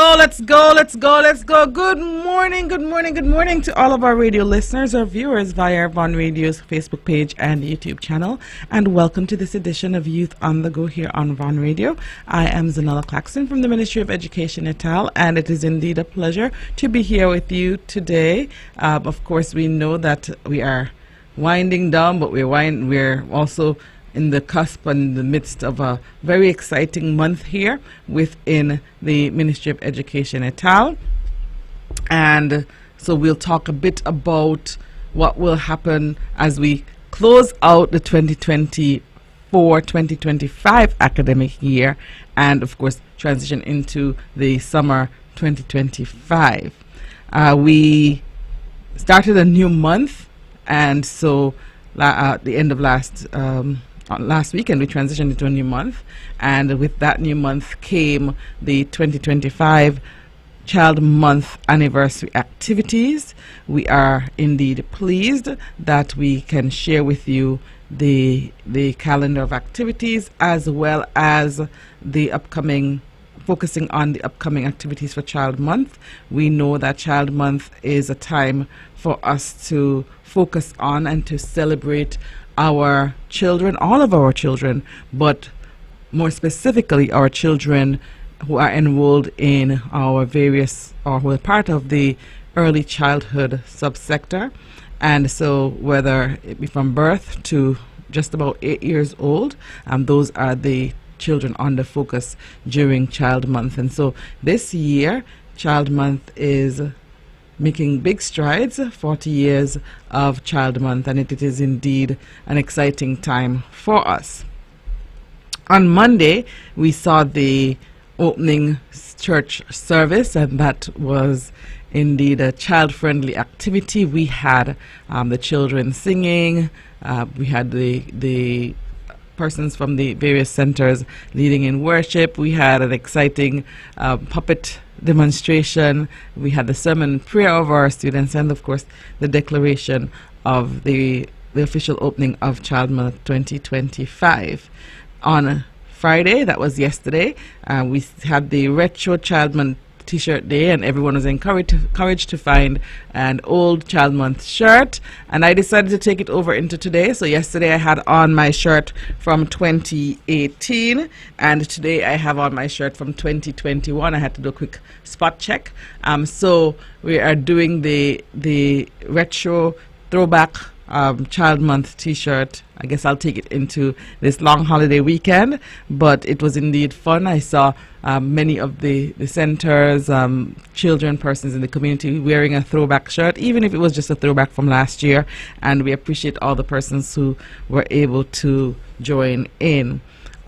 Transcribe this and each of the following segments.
go, let's go, let's go, let's go. Good morning, good morning, good morning to all of our radio listeners or viewers via Von Radio's Facebook page and YouTube channel. And welcome to this edition of Youth on the Go here on Von Radio. I am Zahnela Claxton from the Ministry of Education et al. And it is indeed a pleasure to be here with you today. Of course, we know that we are winding down, but we're also in the cusp and the midst of a very exciting month here within the Ministry of Education et al. And so we'll talk a bit about what will happen as we close out the 2024-2025 academic year and, of course, transition into the summer 2025. We started a new month, and so at the end of last weekend we transitioned into a new month, and with that new month came the 2025 Child Month anniversary activities. We are indeed pleased that we can share with you the calendar of activities as well as the focusing on the upcoming activities for Child Month. We know that Child Month is a time for us to focus on and to celebrate our children, all of our children, but more specifically our children who are enrolled in our various, or who are part of the early childhood subsector. And so whether it be from birth to just about 8 years old, those are the children under focus during Child Month. And so this year, Child Month is making big strides, 40 years of Child Month, and it is indeed an exciting time for us. On Monday, we saw the opening church service, and that was indeed a child-friendly activity. We had the children singing, we had the persons from the various centers leading in worship. We had an exciting puppet demonstration. We had the sermon prayer of our students, and of course the declaration of the official opening of Child Month 2025. On Friday, that was yesterday, we had the retro Child Month T-shirt day, and everyone was encouraged to find an old Child Month shirt, and I decided to take it over into today. So yesterday I had on my shirt from 2018, and today I have on my shirt from 2021. I had to do a quick spot check. So we are doing the retro throwback Child Month T-shirt. I guess I'll take it into this long holiday weekend, but it was indeed fun. I saw many of the centers, children, persons in the community wearing a throwback shirt, even if it was just a throwback from last year, and we appreciate all the persons who were able to join in.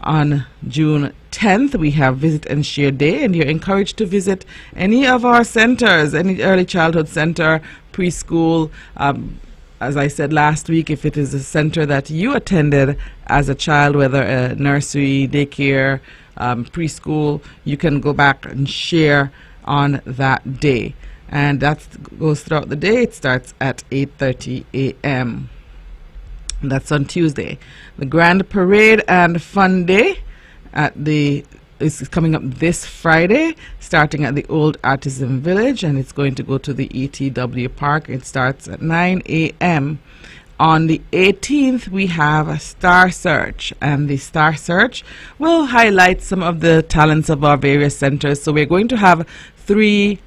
On June 10th, we have Visit and Share Day, and you're encouraged to visit any of our centers, any early childhood center, preschool. As I said last week, if it is a center that you attended as a child, whether a nursery, daycare, preschool, you can go back and share on that day. And that goes throughout the day. It starts at 8:30 a.m. That's on Tuesday. The Grand Parade and Fun Day is coming up this Friday, starting at the Old Artisan Village, and it's going to go to the ETW Park. It starts at 9 a.m. On the 18th, we have a Star Search, and the Star Search will highlight some of the talents of our various centers. So we're going to have 3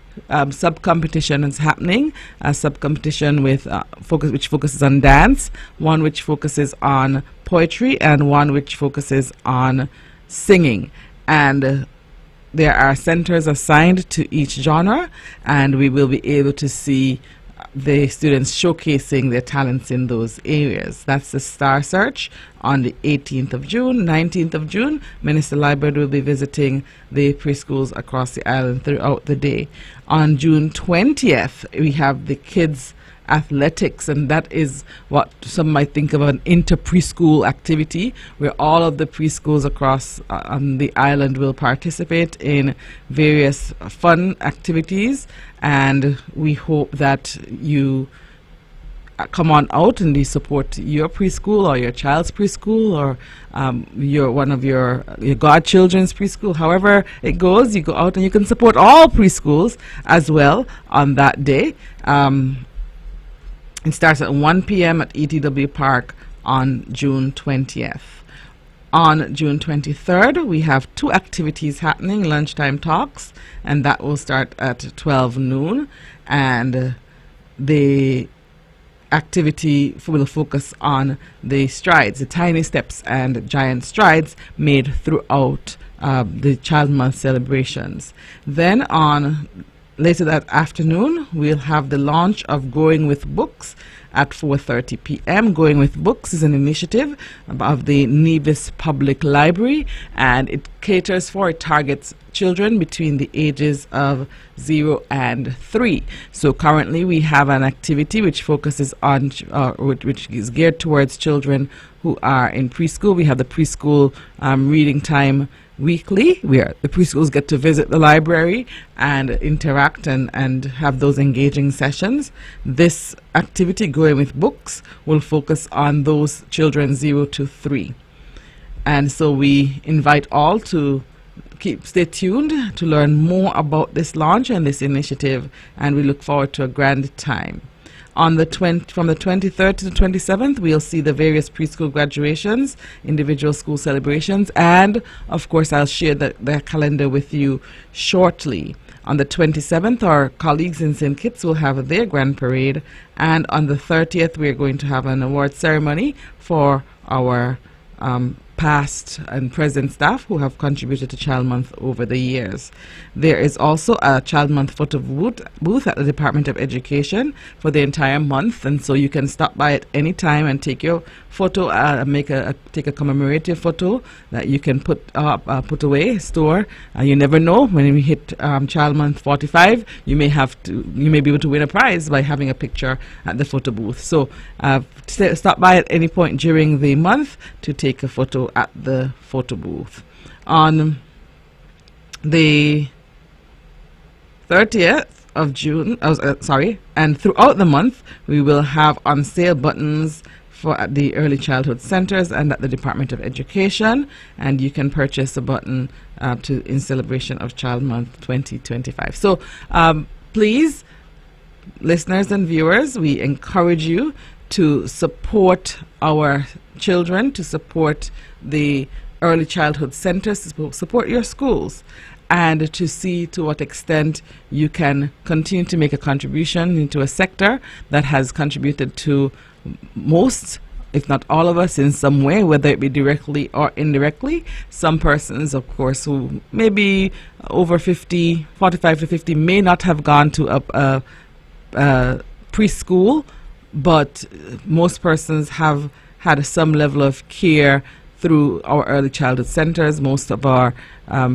sub-competitions happening. A sub-competition with which focuses on dance, one which focuses on poetry, and one which focuses on singing. And there are centers assigned to each genre, and we will be able to see the students showcasing their talents in those areas. That's the Star Search on the 18th of June. 19th of June, Minister Library will be visiting the preschools across the island throughout the day. On June 20th, we have the Kids Athletics, and that is what some might think of an inter-preschool activity, where all of the preschools across on the island will participate in various fun activities, and we hope that you come on out and we support your preschool or your child's preschool or one of your godchildren's preschool. However it goes, you go out and you can support all preschools as well on that day. It starts at 1 p.m. at ETW Park on June 20th. On June 23rd, we have 2 activities happening, lunchtime talks, and that will start at 12 noon. And the activity will focus on the strides, the tiny steps and giant strides made throughout the Child Month celebrations. Then later that afternoon, we'll have the launch of Going with Books at 4:30 p.m. Going with Books is an initiative of the Nevis Public Library, and it targets children between the ages of 0 and 3. So currently we have an activity which focuses on, which is geared towards children who are in preschool. We have the preschool reading time weekly, where the preschools get to visit the library and interact and have those engaging sessions. This activity, Going with Books, will focus on those children 0 to 3. And so we invite all to stay tuned to learn more about this launch and this initiative, and we look forward to a grand time. From the 23rd to the 27th, we'll see the various preschool graduations, individual school celebrations, and of course I'll share the calendar with you shortly. On the 27th, our colleagues in St. Kitts will have their grand parade, and on the 30th, we're going to have an award ceremony for our past and present staff who have contributed to Child Month over the years. There is also a Child Month photo booth at the Department of Education for the entire month, and so you can stop by at any time and take your photo, take a commemorative photo that you can put away, store. You never know, when we hit Child Month 45, you may be able to win a prize by having a picture at the photo booth. So stop by at any point during the month to take a photo at the photo booth. On the 30th of June, and throughout the month, we will have on sale buttons at the early childhood centers and at the Department of Education, and you can purchase a button in celebration of Child Month 2025. So please, listeners and viewers, we encourage you to support our children, to support the early childhood centers, to support your schools, and to see to what extent you can continue to make a contribution into a sector that has contributed to most, if not all of us in some way, whether it be directly or indirectly. Some persons, of course, who may be over 50, 45 to 50, may not have gone to a preschool, but most persons have had some level of care through our early childhood centers. Most of our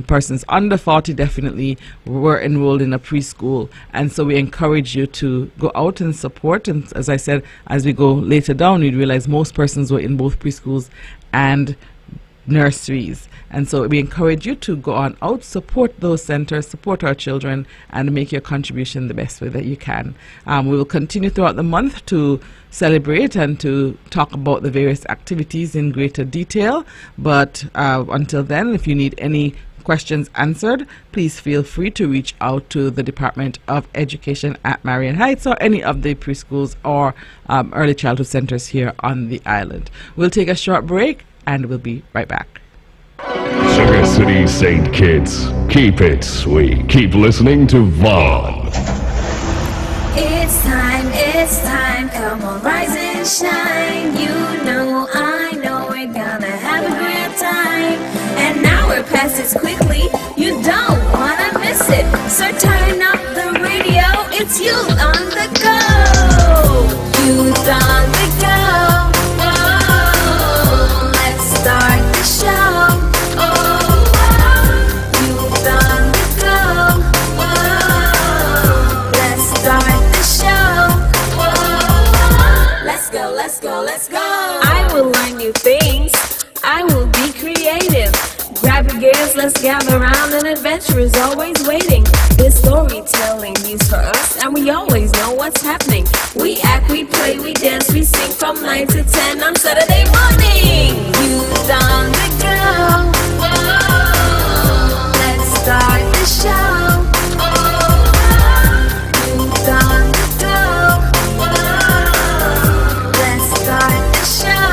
persons under 40 definitely were enrolled in a preschool, and so we encourage you to go out and support. And as I said, as we go later down, we realize most persons were in both preschools and nurseries, and so we encourage you to go on out, support those centers, support our children, and make your contribution the best way that you can. We will continue throughout the month to celebrate and to talk about the various activities in greater detail, but until then, if you need any questions answered, please feel free to reach out to the Department of Education at Marion Heights or any of the preschools or early childhood centers here on the island. We'll take a short break and we'll be right back. Sugar City St. Kitts, keep it sweet. Keep listening to Vaughn. It's time, come on, rise and shine. You know, I know we're gonna have a great time. An hour passes quickly, you don't wanna miss it. So turn up the radio, it's Youth on the Go. Youth on the Go. Oh, let's start the show. Let's go. I will learn new things. I will be creative. Grab your gears, let's gather around. An adventure is always waiting. There's storytelling news for us, and we always know what's happening. We act, we play, we dance. 9 to 10 on Saturday morning. Youth on the go. Whoa. Let's start the show. Youth on the go. Whoa. Let's start the show.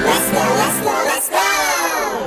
Let's go, let's go, let's go.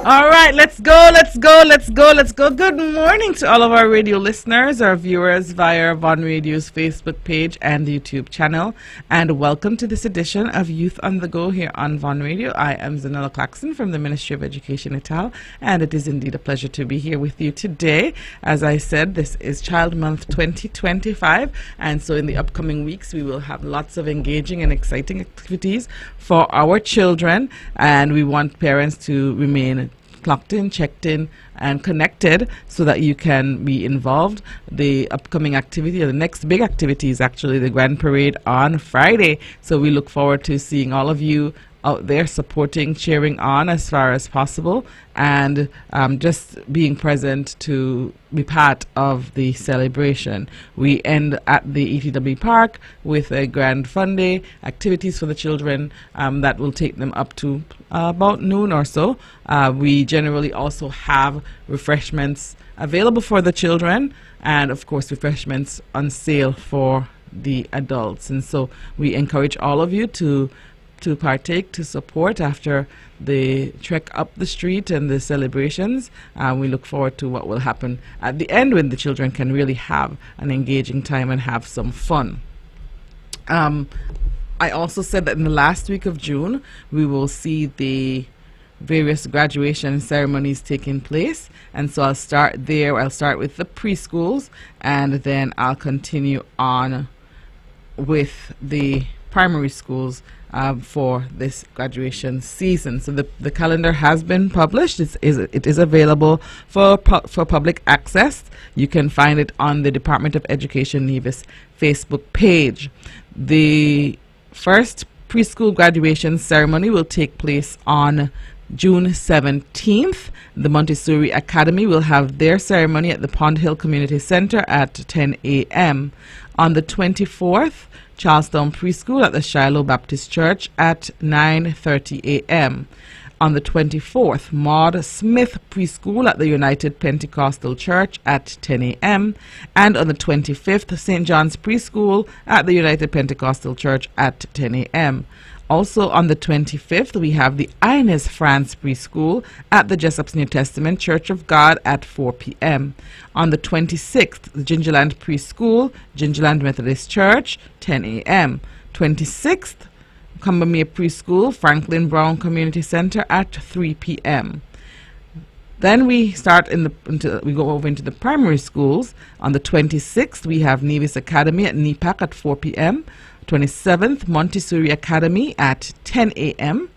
All right, let's go, let's go, let's go, let's go. Good morning to all of our radio listeners, our viewers via Von Radio's Facebook page and YouTube channel. And welcome to this edition of Youth on the Go here on Von Radio. I am Zahnela Claxton from the Ministry of Education Ital, and it is indeed a pleasure to be here with you today. As I said, this is Child Month 2025, and so in the upcoming weeks we will have lots of engaging and exciting activities for our children, and we want parents to remain clocked in, checked in, and connected so that you can be involved. The upcoming activity, or the next big activity, is actually the Grand Parade on Friday. So we look forward to seeing all of you out there supporting, cheering on as far as possible, and just being present to be part of the celebration. We end at the ETW Park with a grand fun day, activities for the children that will take them up to about noon or so. We generally also have refreshments available for the children, and of course refreshments on sale for the adults. And so we encourage all of you to partake, to support after the trek up the street and the celebrations. We look forward to what will happen at the end when the children can really have an engaging time and have some fun. I also said that in the last week of June we will see the various graduation ceremonies taking place, and so I'll start there. I'll start with the preschools, and then I'll continue on with the primary schools for this graduation season. So the calendar has been published. It is available for public access. You can find it on the Department of Education Nevis Facebook page. The first preschool graduation ceremony will take place on June 17th. The Montessori Academy will have their ceremony at the Pond Hill Community Center at 10 a.m. On the 24th, Charlestown Preschool at the Shiloh Baptist Church at 9:30 a.m. On the 24th, Maud Smith Preschool at the United Pentecostal Church at 10 a.m. And on the 25th, St. John's Preschool at the United Pentecostal Church at 10 a.m. Also on the 25th, we have the Inez France Preschool at the Jessup's New Testament Church of God at 4 p.m. On the 26th, the Gingerland Preschool, Gingerland Methodist Church, 10 a.m. 26th, Combermere Preschool, Franklin Brown Community Center at 3 p.m. Then we start we go over into the primary schools. On the 26th, we have Nevis Academy at NEPAC at 4 p.m. 27th, Montessori Academy at 10 a.m.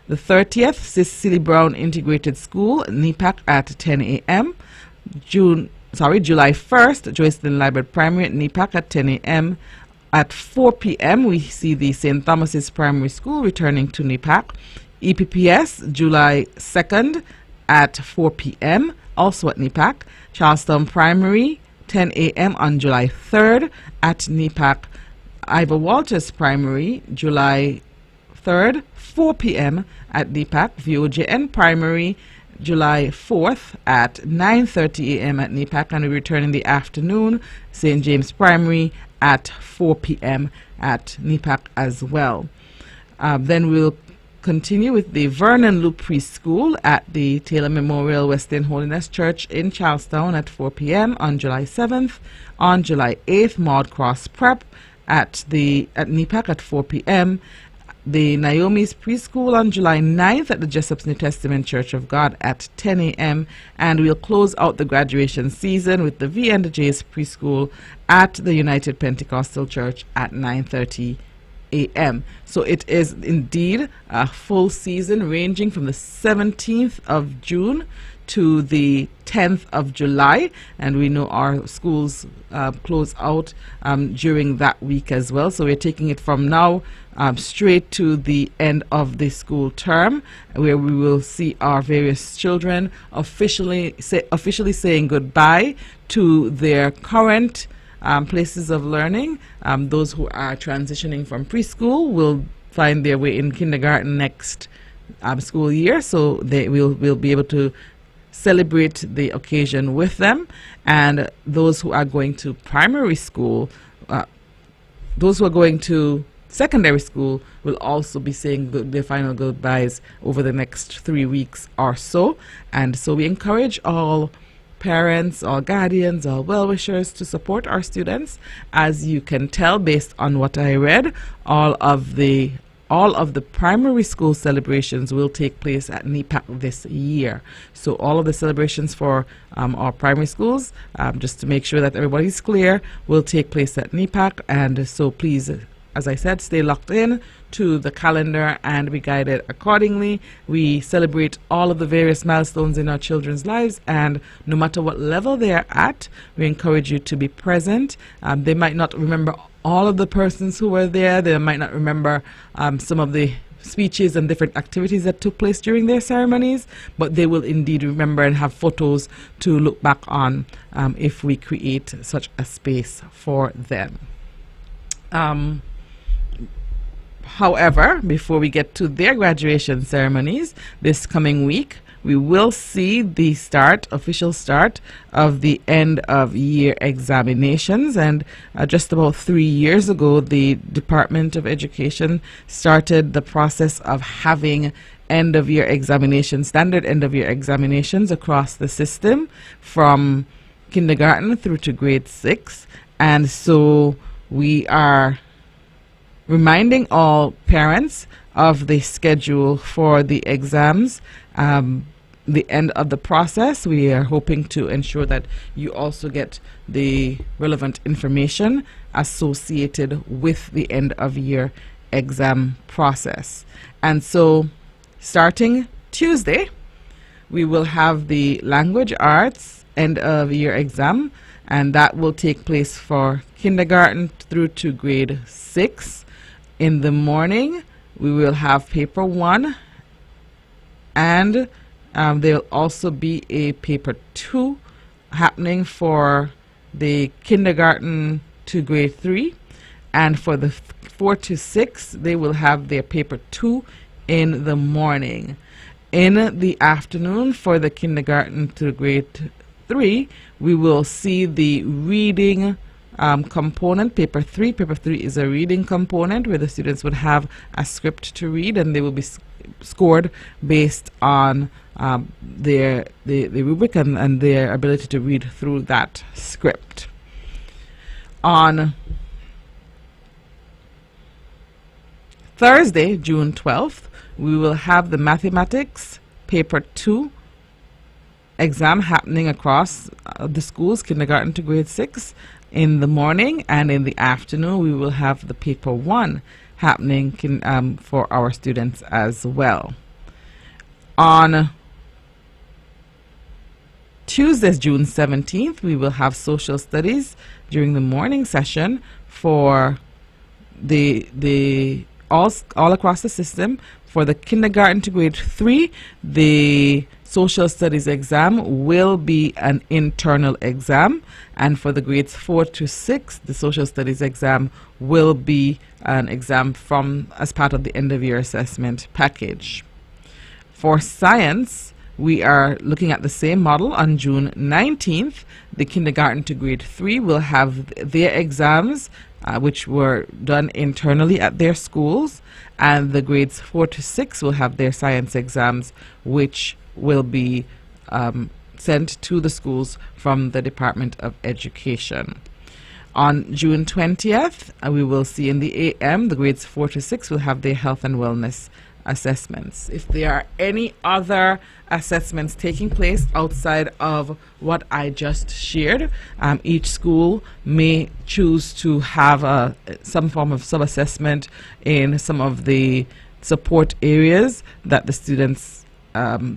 The 30th, Cicely Brown Integrated School, NEPAC at 10 a.m. July 1st, Joycelyn Library Primary at NEPAC at 10 a.m. At 4 p.m., we see the St. Thomas's Primary School returning to NEPAC. EPPS, July 2nd at 4 p.m., also at NEPAC. Charlestown Primary, 10 a.m. on July 3rd at NEPAC. Ivor Walters Primary, July 3rd, 4 p.m. at NEPAC. VOJN Primary, July 4th at 9:30 a.m. at NEPAC, and we return in the afternoon. St. James Primary at 4 p.m. at NEPAC as well. Then we'll continue with the Vernon Loop Preschool at the Taylor Memorial Wesleyan Holiness Church in Charlestown at 4 p.m. on July 7th. On July 8th, Maud Cross Prep at NEPAC at 4 p.m. The Naomi's Preschool on July 9th at the Jessup's New Testament Church of God at 10 a.m. And we'll close out the graduation season with the V and the J's Preschool at the United Pentecostal Church at 9:30 a.m. So it is indeed a full season ranging from the 17th of June to the 10th of July, and we know our schools close out during that week as well. So we're taking it from now straight to the end of the school term, where we will see our various children officially saying goodbye to their current places of learning. Those who are transitioning from preschool will find their way in kindergarten next school year, so they will be able to celebrate the occasion with them. And those who are going to primary school, those who are going to secondary school will also be saying their final goodbyes over the next 3 weeks or so. And so we encourage all parents, all guardians, all well-wishers to support our students. As you can tell based on what I read, all of the primary school celebrations will take place at NEPAC this year. So all of the celebrations for our primary schools, just to make sure that everybody's clear, will take place at NEPAC. And so please, as I said, stay locked in to the calendar and be guided accordingly. We celebrate all of the various milestones in our children's lives, and no matter what level they are at, we encourage you to be present. They might not remember all of the persons who were there. They might not remember some of the speeches and different activities that took place during their ceremonies, but they will indeed remember and have photos to look back on if we create such a space for them. However, before we get to their graduation ceremonies this coming week, we will see the official start of the end of year examinations. And just about 3 years ago, the Department of Education started the process of having end of year examinations, standard end of year examinations across the system from kindergarten through to grade 6. And so we are reminding all parents of the schedule for the exams. The end of the process, we are hoping to ensure that you also get the relevant information associated with the end of year exam process. And so starting Tuesday, we will have the language arts end of year exam, and that will take place for kindergarten through to grade 6. In the morning, we will have paper 1, and there'll also be a paper 2 happening for the kindergarten to grade 3, and for the 4 to 6, they will have their paper 2 in the morning. In the afternoon, for the kindergarten to grade 3, we will see the reading component, paper 3. Paper 3 is a reading component where the students would have a script to read, and they will be scored based on the rubric and their ability to read through that script. On Thursday, June 12th, we will have the mathematics paper 2 exam happening across the schools, kindergarten to grade 6, in the morning, and in the afternoon we will have the paper 1 happening for our students as well. On Tuesday, June 17th, we will have social studies during the morning session for all across the system. For the kindergarten to grade 3, the social studies exam will be an internal exam, and for the grades 4 to 6, the social studies exam will be an exam as part of the end of year assessment package. For science, we are looking at the same model. On June 19th, the kindergarten to grade 3 will have their exams, which were done internally at their schools, and the grades 4 to 6 will have their science exams, which will be sent to the schools from the Department of Education. On June 20th, we will see in the AM, the grades 4 to 6 will have their health and wellness assessments. If there are any other assessments taking place outside of what I just shared, each school may choose to have some form of sub-assessment in some of the support areas that the students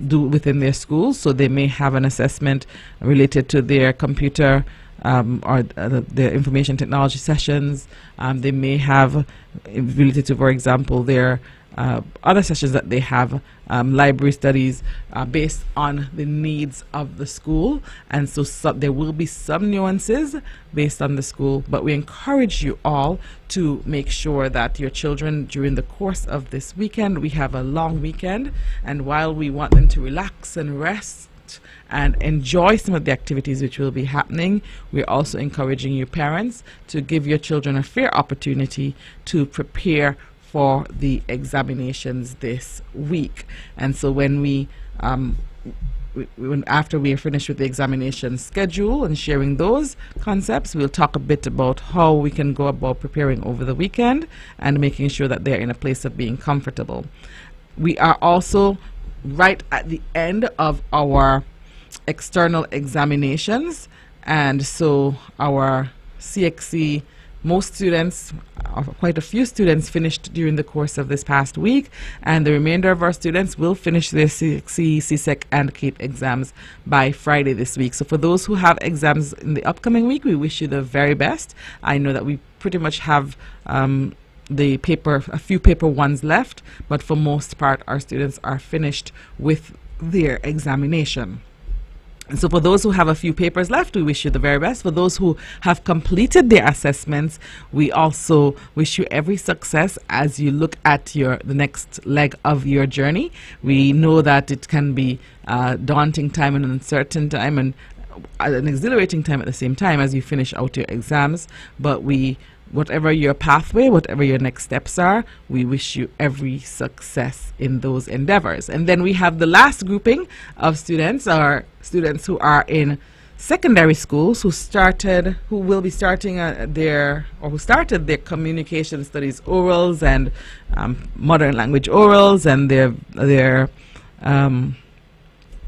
do within their schools. So they may have an assessment related to their computer or the information technology sessions. They may have related to, for example, their other sessions that they have, library studies based on the needs of the school. And so there will be some nuances based on the school, but we encourage you all to make sure that your children, during the course of this weekend, we have a long weekend, and while we want them to relax and rest and enjoy some of the activities which will be happening, we're also encouraging you parents to give your children a fair opportunity to prepare for the examinations this week. And so when after we are finished with the examination schedule and sharing those concepts, we'll talk a bit about how we can go about preparing over the weekend and making sure that they're in a place of being comfortable. We are also right at the end of our external examinations, and so our CXC, most students, quite a few students, finished during the course of this past week, and the remainder of our students will finish their CXC, CSEC, and CAPE exams by Friday this week. So for those who have exams in the upcoming week, we wish you the very best. I know that we pretty much have a few paper ones left, but for most part, our students are finished with their examination. And so for those who have a few papers left, we wish you the very best. For those who have completed their assessments, we also wish you every success as you look at the next leg of your journey. We know that it can be a daunting time and an uncertain time and an exhilarating time at the same time as you finish out your exams, but whatever your pathway, whatever your next steps are, we wish you every success in those endeavors. And then we have the last grouping of students, or students who are in secondary schools, who started their communication studies orals and modern language orals and their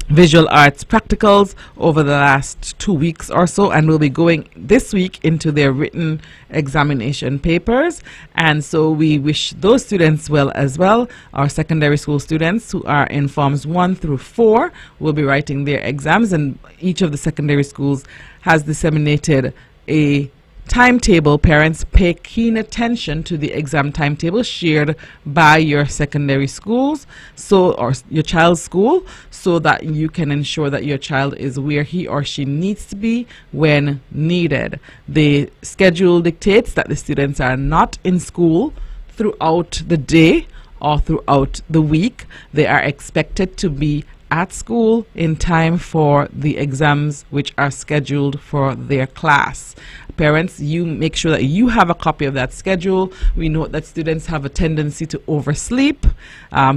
visual arts practicals over the last 2 weeks or so, and will be going this week into their written examination papers. And so we wish those students well as well. Our secondary school students who are in forms 1 through 4 will be writing their exams, and each of the secondary schools has disseminated a timetable. Parents, pay keen attention to the exam timetable shared by your secondary schools, or your child's school, so that you can ensure that your child is where he or she needs to be when needed. The schedule dictates that the students are not in school throughout the day or throughout the week. They are expected to be at school in time for the exams which are scheduled for their class. Parents, you make sure that you have a copy of that schedule. We know that students have a tendency to oversleep,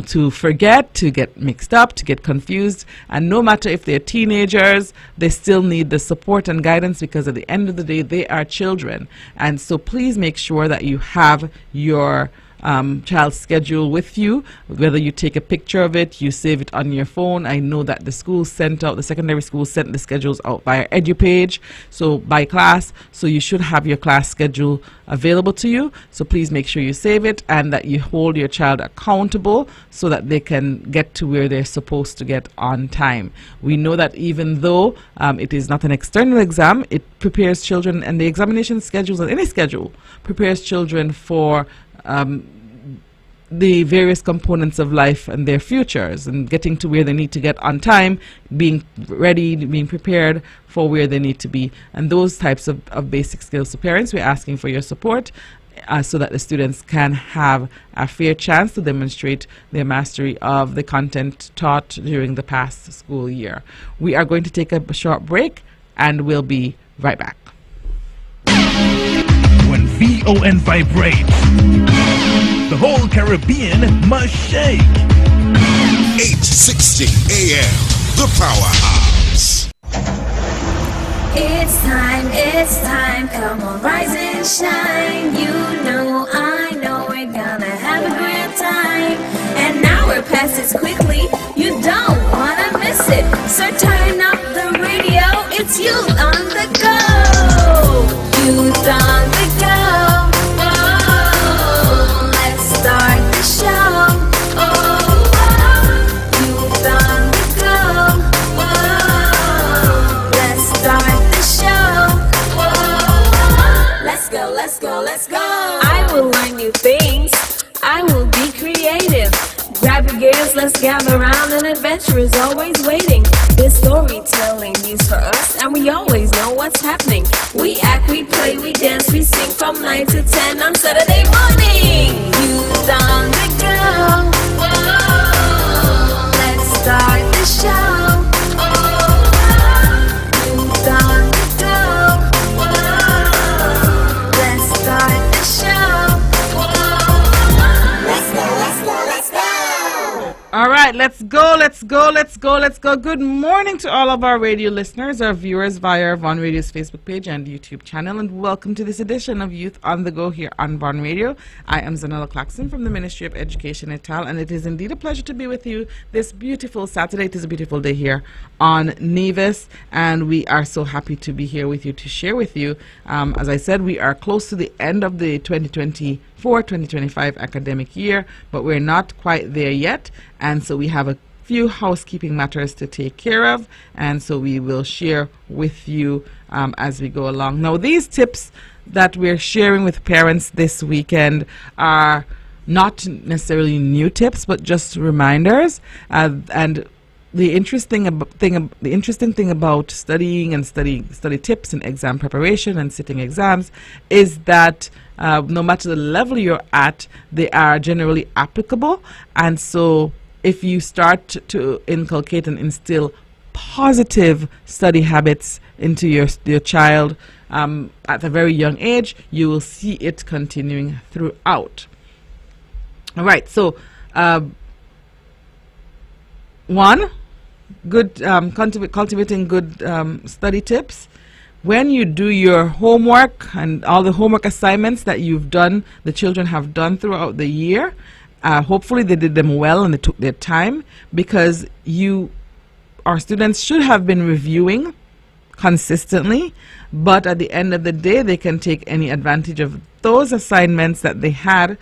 to forget, to get mixed up, to get confused. And no matter if they're teenagers, they still need the support and guidance, because at the end of the day, they are children. And so please make sure that you have your child's schedule with you, whether you take a picture of it, you save it on your phone. I know that the secondary school sent the schedules out via EduPage, so by class, so you should have your class schedule available to you. So please make sure you save it and that you hold your child accountable so that they can get to where they're supposed to get on time. We know that even though it is not an external exam, it prepares children, and the examination schedules, and any schedule prepares children for the various components of life and their futures, and getting to where they need to get on time, being ready, being prepared for where they need to be, and those types of basic skills. So parents, we're asking for your support so that the students can have a fair chance to demonstrate their mastery of the content taught during the past school year. We are going to take a short break, and we'll be right back. When VON vibrates, the whole Caribbean must shake. 860 AM, the powerhouse. It's time, come on, rise and shine. You know, I know we're gonna have a great time. An hour passes quickly, you don't wanna miss it. So turn up the radio, it's youth on the go. Youth on the go. Oh, let's start the show. Oh, youth on the go. Oh, let's start the show. let's go, let's go. I will learn new things. I will be creative. Grab your gears, let's gather around. An adventure is always waiting. This storytelling news for us, and we always know what's happening. We act, we play, we dance, we sing from 9 to 10 on Saturday morning. Youth on the go. Whoa. Let's start the show. Youth on the go. Whoa. Let's start the show. Let's go, let's go, let's go. All right, let's go, let's go, let's go, let's go. Good morning to all of our radio listeners, our viewers via our Von Radio's Facebook page and YouTube channel, and welcome to this edition of Youth on the Go here on Von Radio. I am Zahnela Claxton from the Ministry of Education et al., and it is indeed a pleasure to be with you this beautiful Saturday. It is a beautiful day here on Nevis, and we are so happy to be here with you to share with you. As I said, we are close to the end of the 2024-2025 academic year, but we're not quite there yet, and so we have a few housekeeping matters to take care of, and so we will share with you as we go along. Now, these tips that we're sharing with parents this weekend are not necessarily new tips, but just reminders. And the interesting thing about studying and study tips and exam preparation and sitting exams is that no matter the level you're at, they are generally applicable. And so if you start to inculcate and instill positive study habits into your child at a very young age, you will see it continuing throughout. All right, so one, good cultivating good study tips. When you do your homework and all the homework assignments that you've done, the children have done throughout the year, hopefully they did them well and they took their time, because our students should have been reviewing consistently, but at the end of the day they can take any advantage of those assignments that they had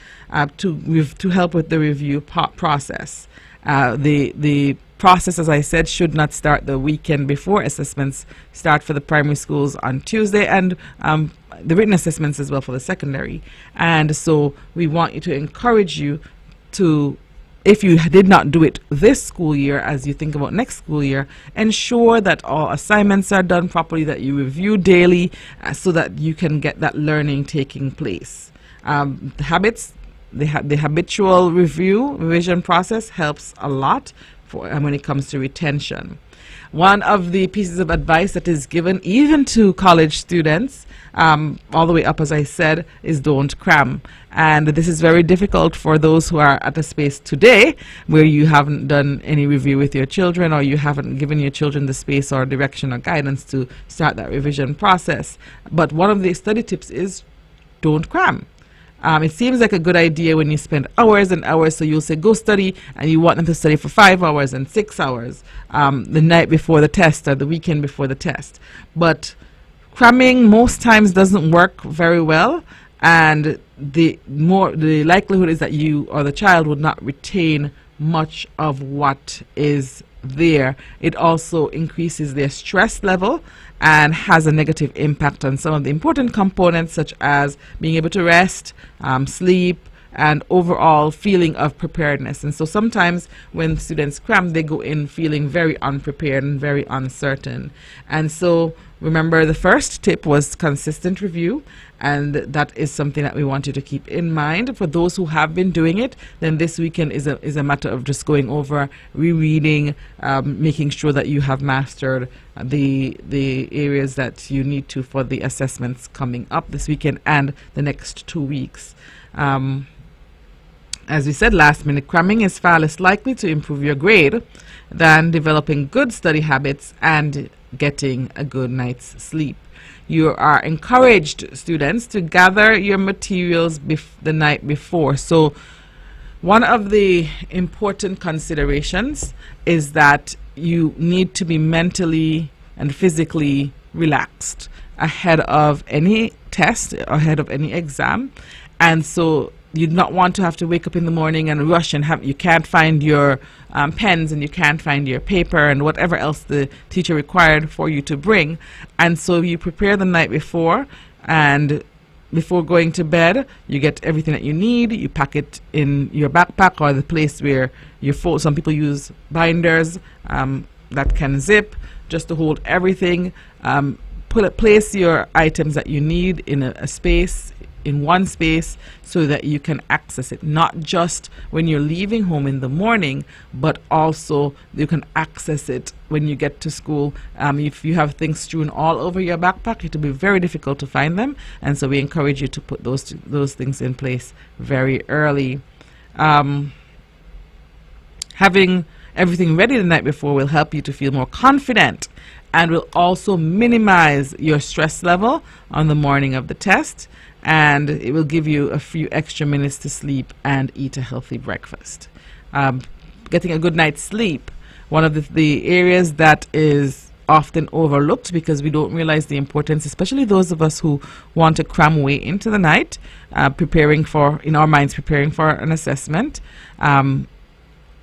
to help with the review process. The process, as I said, should not start the weekend before. Assessments start for the primary schools on Tuesday, and the written assessments as well for the secondary. And so we want you to encourage you to, if you did not do it this school year, as you think about next school year, ensure that all assignments are done properly, that you review daily, so that you can get that learning taking place. The habitual revision process helps a lot when it comes to retention. One of the pieces of advice that is given even to college students, all the way up, as I said, is don't cram. And this is very difficult for those who are at a space today where you haven't done any review with your children, or you haven't given your children the space or direction or guidance to start that revision process. But one of the study tips is don't cram. It seems like a good idea when you spend hours and hours, so you'll say go study, and you want them to study for 5 hours and 6 hours the night before the test or the weekend before the test. But cramming most times doesn't work very well, and the likelihood is that you or the child would not retain much of what is there. It also increases their stress level and has a negative impact on some of the important components, such as being able to rest, sleep, and overall feeling of preparedness. And so sometimes when students cram, they go in feeling very unprepared and very uncertain. And so remember, the first tip was consistent review, and that is something that we want you to keep in mind. For those who have been doing it, then this weekend is a matter of just going over, rereading, making sure that you have mastered the areas that you need to for the assessments coming up this weekend and the next 2 weeks. As we said, last minute cramming is far less likely to improve your grade than developing good study habits and getting a good night's sleep. You are encouraged, students, to gather your materials the night before. So one of the important considerations is that you need to be mentally and physically relaxed ahead of any test, ahead of any exam. And so you'd not want to have to wake up in the morning and rush and you can't find your pens and you can't find your paper and whatever else the teacher required for you to bring. And so you prepare the night before and before going to bed, you get everything that you need. You pack it in your backpack or the place where you fold. Some people use binders that can zip just to hold everything. Place your items that you need in a space, in one space, so that you can access it, not just when you're leaving home in the morning, but also you can access it when you get to school. If you have things strewn all over your backpack, it will be very difficult to find them, and so we encourage you to put those things in place very early. Having everything ready the night before will help you to feel more confident, and will also minimize your stress level on the morning of the test, and it will give you a few extra minutes to sleep and eat a healthy breakfast. Getting a good night's sleep, one of the areas that is often overlooked because we don't realize the importance, especially those of us who want to cram way into the night, preparing for an assessment.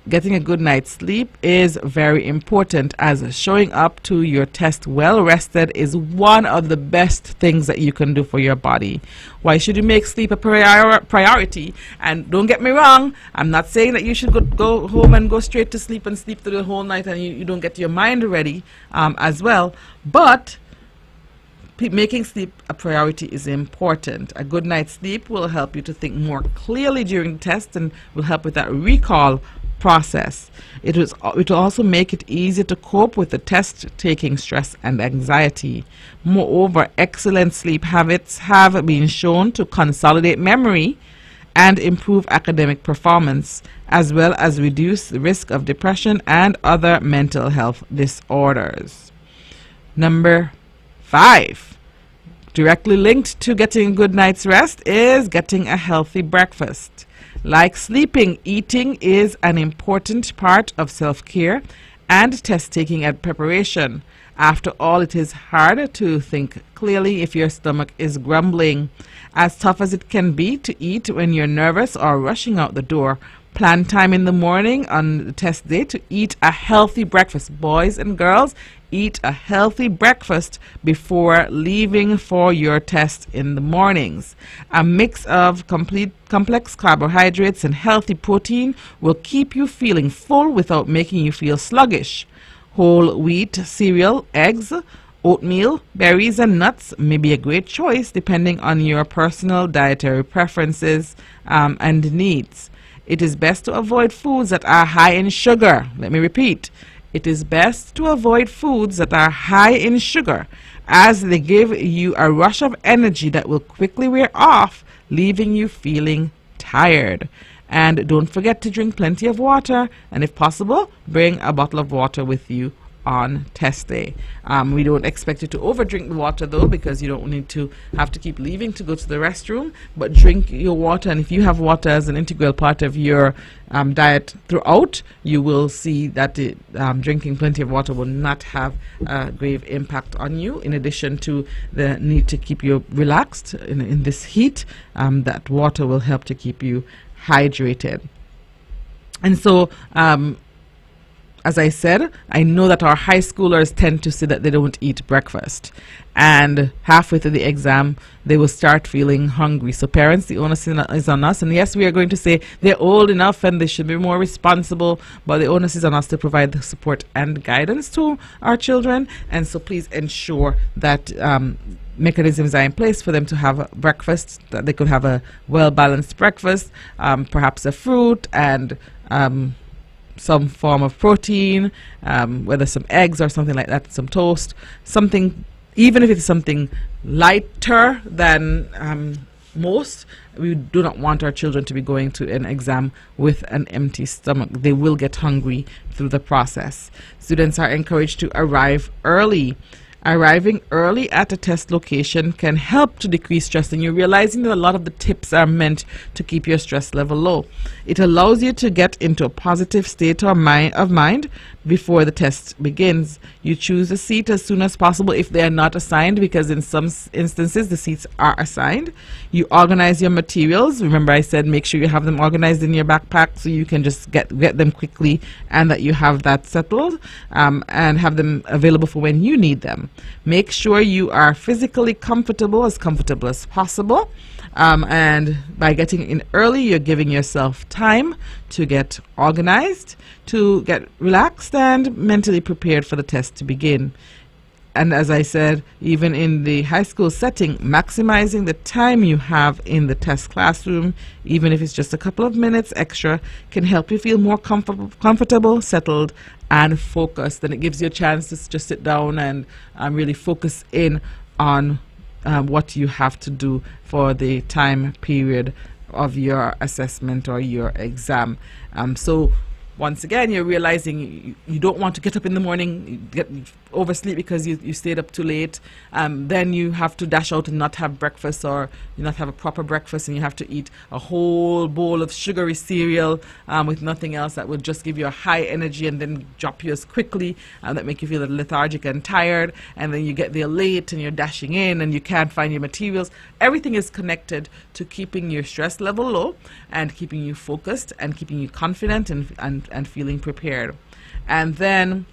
Getting a good night's sleep is very important, as showing up to your test well rested is one of the best things that you can do for your body. Why should you make sleep a priority? And don't get me wrong, I'm not saying that you should go home and go straight to sleep and sleep through the whole night and you don't get your mind ready as well. But making sleep a priority is important. A good night's sleep will help you to think more clearly during the test and will help with that recall process. It will also make it easier to cope with the test-taking stress and anxiety. Moreover, excellent sleep habits have been shown to consolidate memory and improve academic performance, as well as reduce the risk of depression and other mental health disorders. Number 5, directly linked to getting a good night's rest, is getting a healthy breakfast. Like sleeping, eating is an important part of self-care and test-taking and preparation. After all, it is hard to think clearly if your stomach is grumbling. As tough as it can be to eat when you're nervous or rushing out the door, plan time in the morning on the test day to eat a healthy breakfast. Boys and girls, eat a healthy breakfast before leaving for your test in the mornings. A mix of complex carbohydrates and healthy protein will keep you feeling full without making you feel sluggish. Whole wheat cereal, eggs, oatmeal, berries, and nuts may be a great choice depending on your personal dietary preferences and needs. It is best to avoid foods that are high in sugar. Let me repeat. It is best to avoid foods that are high in sugar, as they give you a rush of energy that will quickly wear off, leaving you feeling tired. And don't forget to drink plenty of water, and if possible, bring a bottle of water with you on test day. We don't expect you to overdrink the water though, because you don't need to have to keep leaving to go to the restroom, but drink your water, and if you have water as an integral part of your diet throughout, you will see that drinking plenty of water will not have a grave impact on you. In addition to the need to keep you relaxed in this heat, that water will help to keep you hydrated. And so as I said, I know that our high schoolers tend to say that they don't eat breakfast, and halfway through the exam they will start feeling hungry. So parents, the onus is on us, and yes, we are going to say they're old enough and they should be more responsible, but the onus is on us to provide the support and guidance to our children. And so please ensure that mechanisms are in place for them to have breakfast, that they could have a well-balanced breakfast, perhaps a fruit and some form of protein, whether some eggs or something like that, some toast, something, even if it's something lighter than most. We do not want our children to be going to an exam with an empty stomach. They will get hungry through the process. Students are encouraged to arrive early. Arriving early at a test location can help to decrease stress, and you're realizing that a lot of the tips are meant to keep your stress level low. It allows you to get into a positive state of mind before the test begins. You choose a seat as soon as possible if they are not assigned, because in some instances the seats are assigned. You organize your materials. Remember, I said make sure you have them organized in your backpack so you can just get them quickly, and that you have that settled and have them available for when you need them. Make sure you are physically comfortable as possible. And by getting in early, you're giving yourself time to get organized, to get relaxed and mentally prepared for the test to begin. And as I said, even in the high school setting, maximizing the time you have in the test classroom, even if it's just a couple of minutes extra, can help you feel more comfortable, settled, and focused. And it gives you a chance to just sit down and really focus in on what you have to do for the time period of your assessment or your exam. So once again, you're realizing you don't want to get up in the morning, oversleep because you stayed up too late. Then you have to dash out and not have breakfast, or you not have a proper breakfast, and you have to eat a whole bowl of sugary cereal with nothing else that would just give you a high energy and then drop you as quickly, that make you feel lethargic and tired. And then you get there late and you're dashing in and you can't find your materials. Everything is connected to keeping your stress level low and keeping you focused and keeping you confident and feeling prepared. And then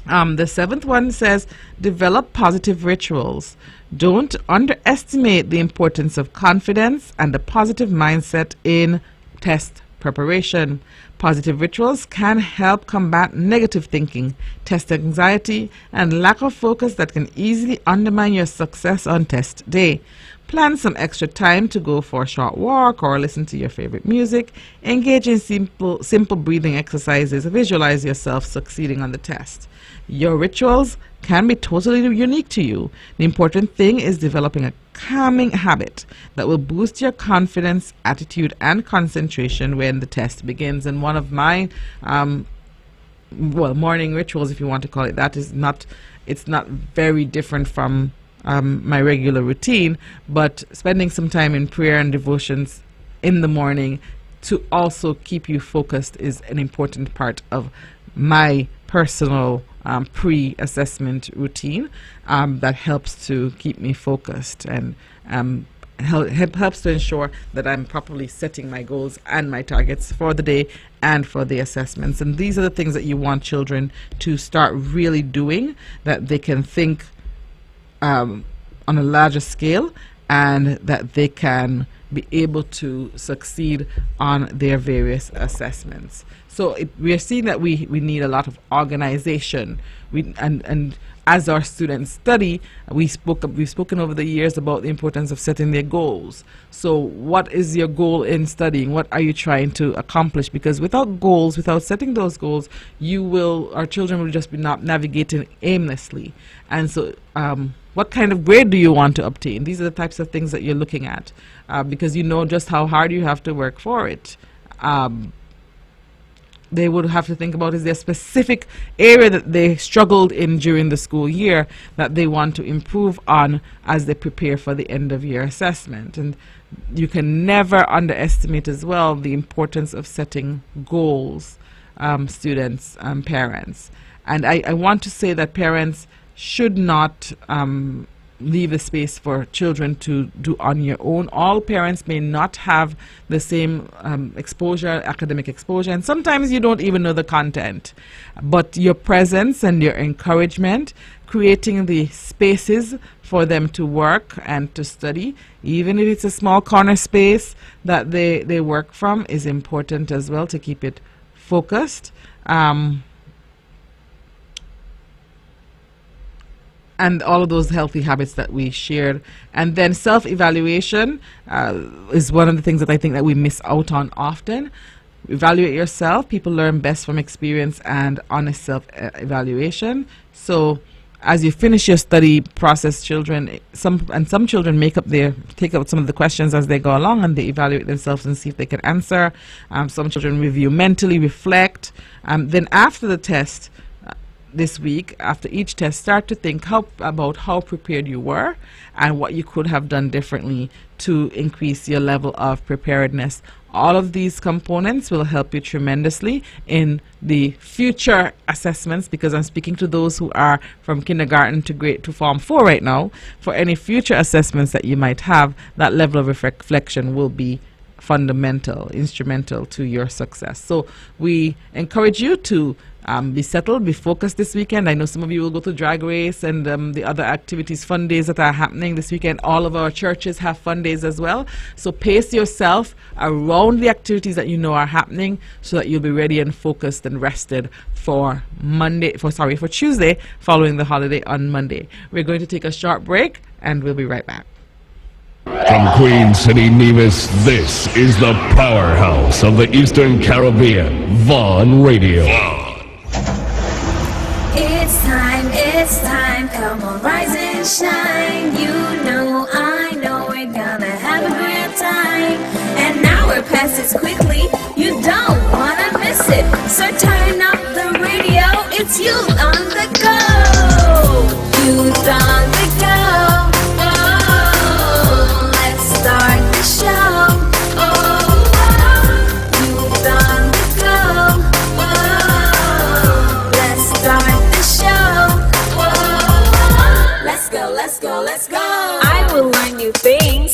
the seventh one says, develop positive rituals. Don't underestimate the importance of confidence and a positive mindset in test preparation. Positive rituals can help combat negative thinking, test anxiety, and lack of focus that can easily undermine your success on test day. Plan some extra time to go for a short walk or listen to your favorite music. Engage in simple breathing exercises. Visualize yourself succeeding on the test. Your rituals can be totally unique to you. The important thing is developing a calming habit that will boost your confidence, attitude, and concentration when the test begins. And one of my morning rituals, if you want to call it that, it's not very different from my regular routine, but spending some time in prayer and devotions in the morning to also keep you focused is an important part of my personal pre-assessment routine that helps to keep me focused and helps to ensure that I'm properly setting my goals and my targets for the day and for the assessments. And these are the things that you want children to start really doing, that they can think on a larger scale and that they can be able to succeed on their various assessments. So we are seeing that we need a lot of organization. And as our students study, we've spoken over the years about the importance of setting their goals. So what is your goal in studying? What are you trying to accomplish? Because without goals, without setting those goals, our children will just be not navigating aimlessly. And so what kind of grade do you want to obtain? These are the types of things that you're looking at, because you know just how hard you have to work for it. They would have to think about, is there a specific area that they struggled in during the school year that they want to improve on as they prepare for the end of year assessment. And you can never underestimate as well the importance of setting goals, students and parents. And I want to say that parents should not leave the space for children to do on your own. All parents may not have the same academic exposure, and sometimes you don't even know the content. But your presence and your encouragement, creating the spaces for them to work and to study, even if it's a small corner space that they work from, is important as well to keep it focused. And all of those healthy habits that we shared. And then self-evaluation is one of the things that I think that we miss out on often. Evaluate yourself. People learn best from experience and honest self-evaluation. So as you finish your study process, some children take out some of the questions as they go along, and they evaluate themselves and see if they can answer. Some children review mentally, reflect. Then after the test, this week, after each test, start to think about how prepared you were and what you could have done differently to increase your level of preparedness. All of these components will help you tremendously in the future assessments, because I'm speaking to those who are from kindergarten to Form 4 right now. For any future assessments that you might have, that level of reflection will be fundamental, instrumental to your success. So we encourage you to be settled, be focused this weekend. I know some of you will go to drag race and the other activities, fun days that are happening this weekend. All of our churches have fun days as well. So pace yourself around the activities that you know are happening so that you'll be ready and focused and rested for Tuesday following the holiday on Monday. We're going to take a short break and we'll be right back. From Queen City, Nevis, this is the powerhouse of the Eastern Caribbean, Vaughn Radio. It's time, come on, rise and shine. You know, I know we're gonna have a great time. An hour passes quickly, you don't wanna miss it. So turn up the radio, it's youth on the go. Youth on the go. Oh, let's start the show. Oh, youth on the go. Oh, let's start the show. Let's go. I will learn new things.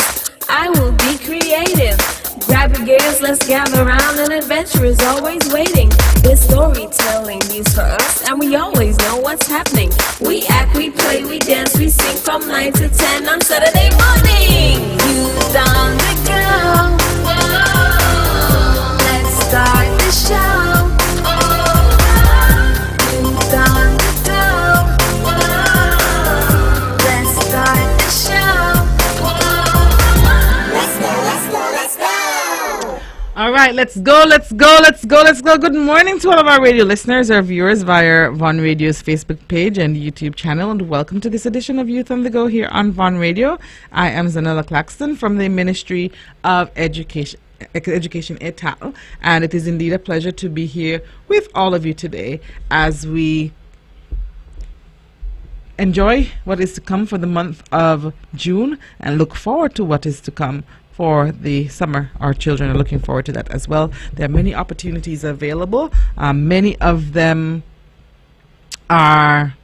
I will be creative. Grab your gears, let's gather around. An adventure is always waiting. There's storytelling news for us, and we always know what's happening. We act, we play, we dance, we sing from 9 to 10 on Saturday morning. Youth on the go. Whoa, let's start the show. Youth on the go. Whoa, let's start the show. Let's go. All right, let's go. Good morning to all of our radio listeners, our viewers via Vaughn Radio's Facebook page and YouTube channel, and welcome to this edition of Youth on the Go here on Vaughn Radio. I am Zahnela Claxton from the Ministry of Education Etal, and it is indeed a pleasure to be here with all of you today as we enjoy what is to come for the month of June and look forward to what is to come for the summer. Our children are looking forward to that as well. There are many opportunities available. Many of them are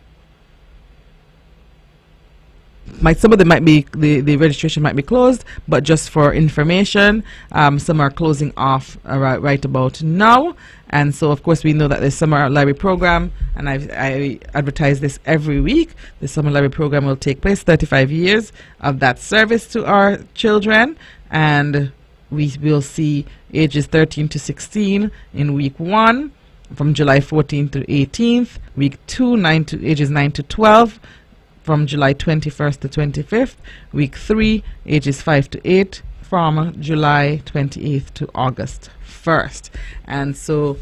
some of them might be the registration might be closed, but just for information, some are closing off right about now. And so of course we know that the summer library program, and I advertise this every week, the summer library program will take place, 35 years of that service to our children, and we will see ages 13 to 16 in week 1 from July 14th to 18th, week 2 ages 9 to 12 from July 21st to 25th, week 3 ages 5 to 8 from July 28th to August 1st. And so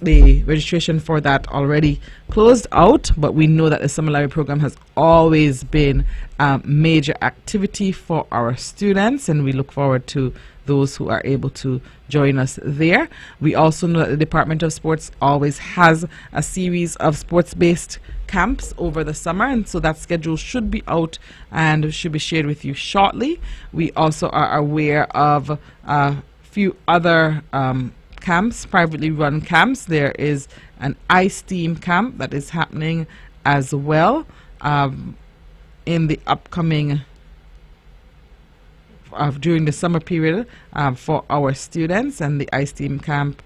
the registration for that already closed out, but we know that the summer library program has always been a major activity for our students, and we look forward to those who are able to join us there. We also know that the Department of Sports always has a series of sports-based camps over the summer, and so that schedule should be out and should be shared with you shortly. We also are aware of a few other camps, privately run camps. There is an iSteam camp that is happening as well in the upcoming during the summer period for our students, and the iSteam camp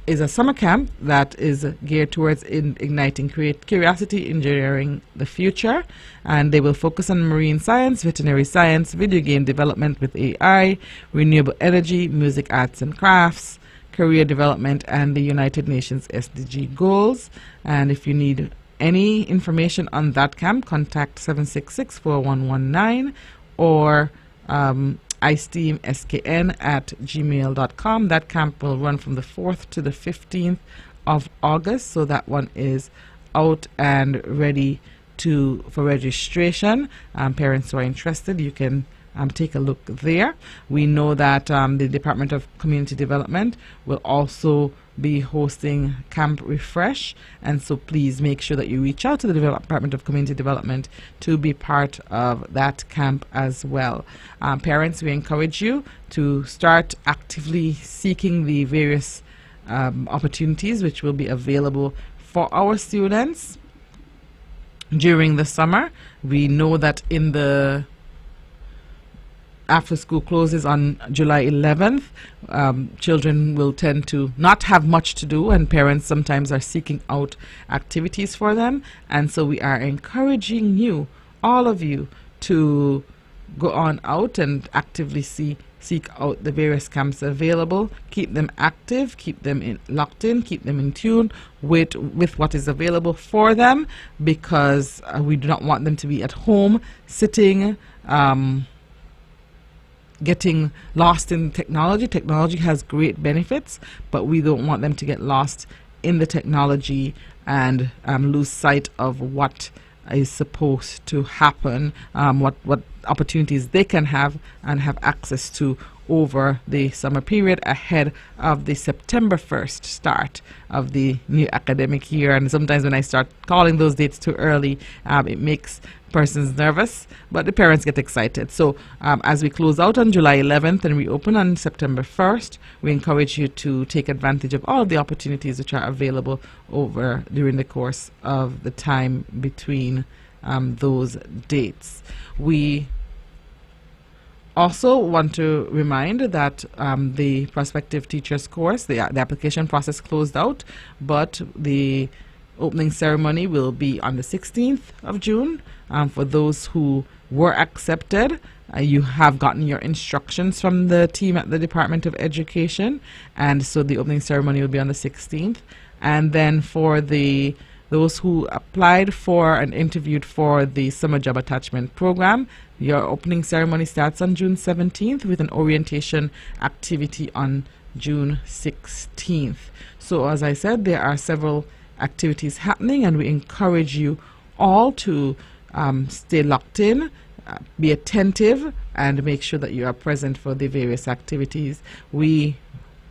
is a summer camp that is geared towards igniting curiosity, engineering the future, and they will focus on marine science, veterinary science, video game development with AI, renewable energy, music, arts and crafts, career development, and the United Nations SDG goals. And if you need any information on that camp, contact 766-4119 or isteamskn@gmail.com. That camp will run from the 4th to the 15th of August, so that one is out and ready for registration. Parents who are interested, you can take a look there. We know that the Department of Community Development will also be hosting Camp Refresh, and so please make sure that you reach out to the Department of Community Development to be part of that camp as well. Parents, we encourage you to start actively seeking the various opportunities which will be available for our students during the summer. We know that in the after school closes on July 11th, children will tend to not have much to do, and parents sometimes are seeking out activities for them. And so we are encouraging you, all of you, to go on out and actively seek out the various camps available. Keep them active, keep them locked in, keep them in tune with what is available for them, because we do not want them to be at home sitting getting lost in technology. Technology has great benefits, but we don't want them to get lost in the technology and lose sight of what is supposed to happen, what opportunities they can have and have access to over the summer period ahead of the September 1st start of the new academic year. And sometimes when I start calling those dates too early, it makes persons nervous, but the parents get excited. So as we close out on July 11th and reopen on September 1st, we encourage you to take advantage of all of the opportunities which are available during the course of the time between those dates. We also want to remind that the prospective teachers course, the application process closed out, but the opening ceremony will be on the 16th of June. For those who were accepted, you have gotten your instructions from the team at the Department of Education, and so the opening ceremony will be on the 16th. And then for those who applied for and interviewed for the Summer Job Attachment Program, your opening ceremony starts on June 17th with an orientation activity on June 16th. So as I said, there are several activities happening, and we encourage you all to stay locked in, be attentive, and make sure that you are present for the various activities.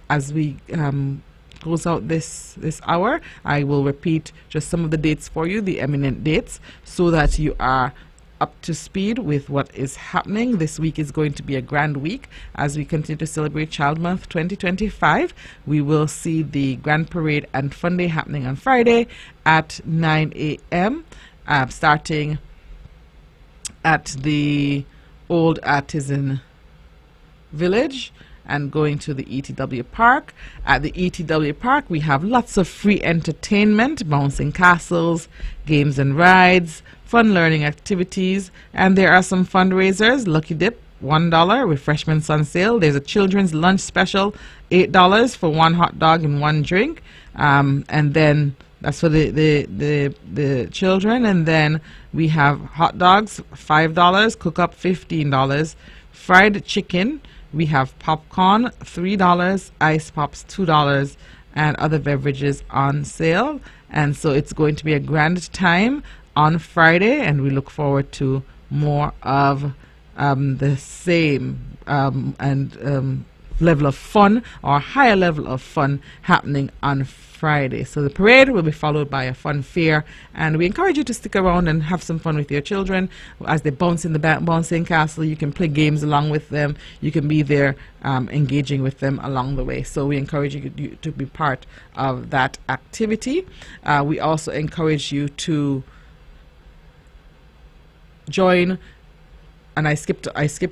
As we close out this hour, I will repeat just some of the dates for you, the eminent dates, so that you are up to speed with what is happening. This week is going to be a grand week as we continue to celebrate Child Month 2025. We will see the Grand Parade and Fun Day happening on Friday at 9 a.m. Starting at the Old Artisan Village and going to the ETW Park. At the ETW Park, we have lots of free entertainment, bouncing castles, games and rides, fun learning activities, and there are some fundraisers. Lucky Dip, $1, refreshments on sale. There's a children's lunch special, $8 for one hot dog and one drink, and then that's for the children. And then we have hot dogs, $5, cook up $15, fried chicken. We have popcorn, $3, ice pops, $2, and other beverages on sale. And so it's going to be a grand time on Friday, and we look forward to more of the same level of fun, or higher level of fun, happening on Friday. So the parade will be followed by a fun fair, and we encourage you to stick around and have some fun with your children as they bounce in the bouncing castle. You can play games along with them. You can be there engaging with them along the way. So we encourage you to be part of that activity. We also encourage you to join, and I skipped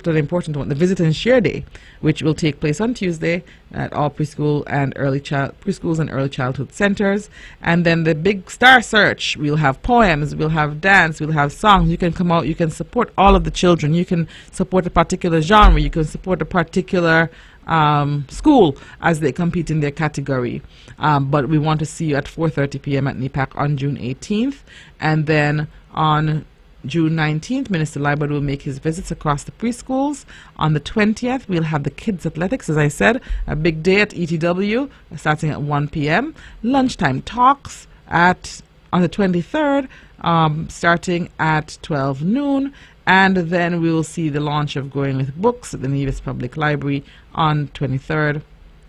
an important one, the Visit and Share Day, which will take place on Tuesday at all preschools and early childhood centers. And then the Big Star Search, we'll have poems, we'll have dance, we'll have songs. You can come out, you can support all of the children. You can support a particular genre, you can support a particular school as they compete in their category. But we want to see you at 4:30 p.m. at NEPAC on June 18th. And then on June 19th, Minister Liebert will make his visits across the preschools. On the 20th, we'll have the Kids Athletics, as I said, a big day at ETW, starting at 1 p.m. Lunchtime talks on the 23rd, starting at 12 noon. And then we will see the launch of Going with Books at the Nevis Public Library on 23rd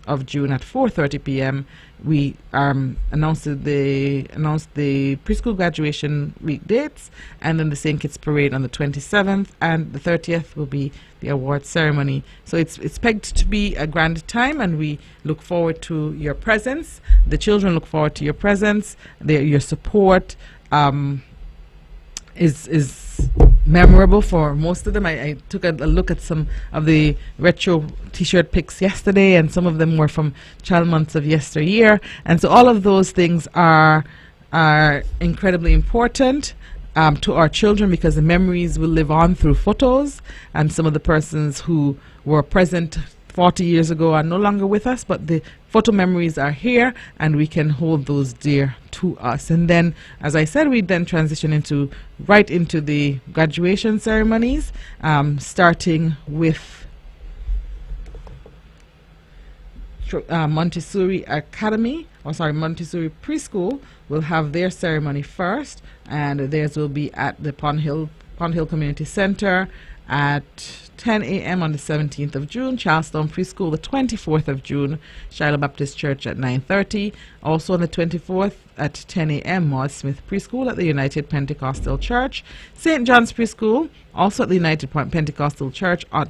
of June at 4:30 p.m. We announced the preschool graduation week dates, and then the St. Kitts Parade on the 27th, and the 30th will be the award ceremony. So it's pegged to be a grand time, and we look forward to your presence. The children look forward to your presence. Your support is memorable for most of them. I took a look at some of the retro t-shirt pics yesterday, and some of them were from child months of yesteryear. And so all of those things are incredibly important to our children, because the memories will live on through photos, and some of the persons who were present 40 years ago are no longer with us, but the photo memories are here, and we can hold those dear to us. And then, as I said, we then transition right into the graduation ceremonies, starting with Montessori Academy, Montessori Preschool will have their ceremony first, and theirs will be at the Pond Hill Community Center at 10 a.m. on the 17th of June. Charlestown Preschool the 24th of June. Shiloh Baptist Church at 9:30. Also on the 24th at 10 a.m. Maud Smith Preschool at the United Pentecostal Church. St. John's Preschool also at the United Pentecostal Church at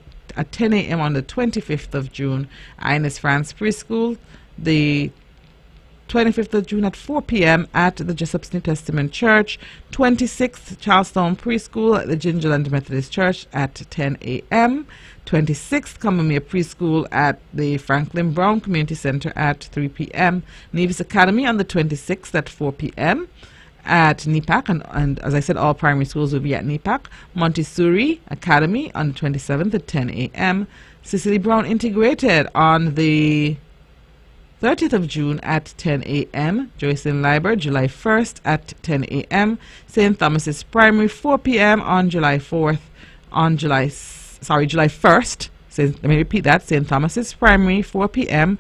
10 a.m. on the 25th of June. Ines France Preschool the 25th of June at 4 p.m. at the Jessup New Testament Church. 26th Charlestown Preschool at the Gingerland Methodist Church at 10 a.m. 26th Combermere Preschool at the Franklin Brown Community Center at 3 p.m. Nevis Academy on the 26th at 4 p.m. at NEPAC, and as I said, all primary schools will be at NEPAC. Montessori Academy on the 27th at 10 a.m. Cicely Brown Integrated on the 30th of June at 10 a.m. Joycelyn Liber, July 1st at 10 a.m. St. Thomas's Primary, 4 p.m. on July 4th. July 1st. Let me repeat that. St. Thomas's Primary, 4 p.m.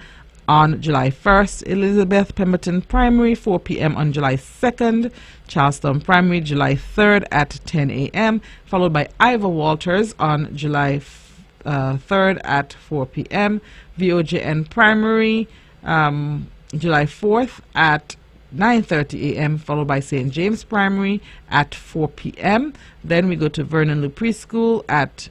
on July 1st. Elizabeth Pemberton Primary, 4 p.m. on July 2nd. Charlestown Primary, July 3rd at 10 a.m. Followed by Ivor Walters on July 3rd at 4 p.m. VOJN Primary, July 4th at 9:30 a.m. followed by St. James Primary at 4 p.m. Then we go to Vernon Lou Preschool at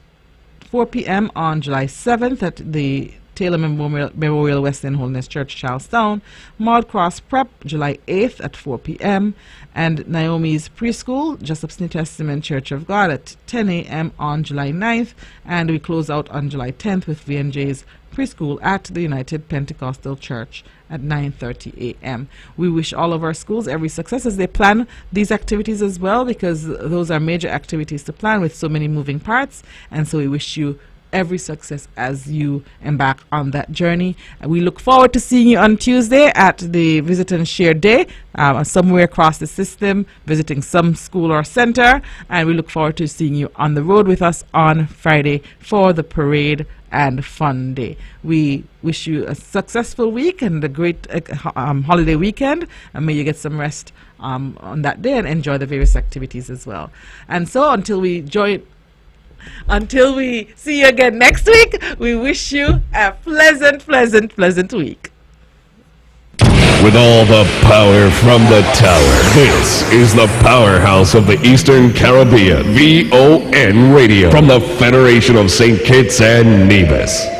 4 p.m. on July 7th at the Taylor Memorial West End Holiness Church, Charlestown. Maud Cross Prep, July 8th at 4 p.m. And Naomi's Preschool, Jessup New Testament Church of God at 10 a.m. on July 9th. And we close out on July 10th with V&J's Preschool at the United Pentecostal Church at 9:30 a.m. We wish all of our schools every success as they plan these activities as well, because those are major activities to plan with so many moving parts. And so we wish you every success as you embark on that journey. We look forward to seeing you on Tuesday at the Visit and Share Day, somewhere across the system, visiting some school or center. And we look forward to seeing you on the road with us on Friday for the parade and fun day. We wish you a successful week and a great holiday weekend, and may you get some rest on that day and enjoy the various activities as well. And so until we see you again next week, we wish you a pleasant week. With all the power from the tower, this is the powerhouse of the Eastern Caribbean, VON Radio, from the Federation of St. Kitts and Nevis.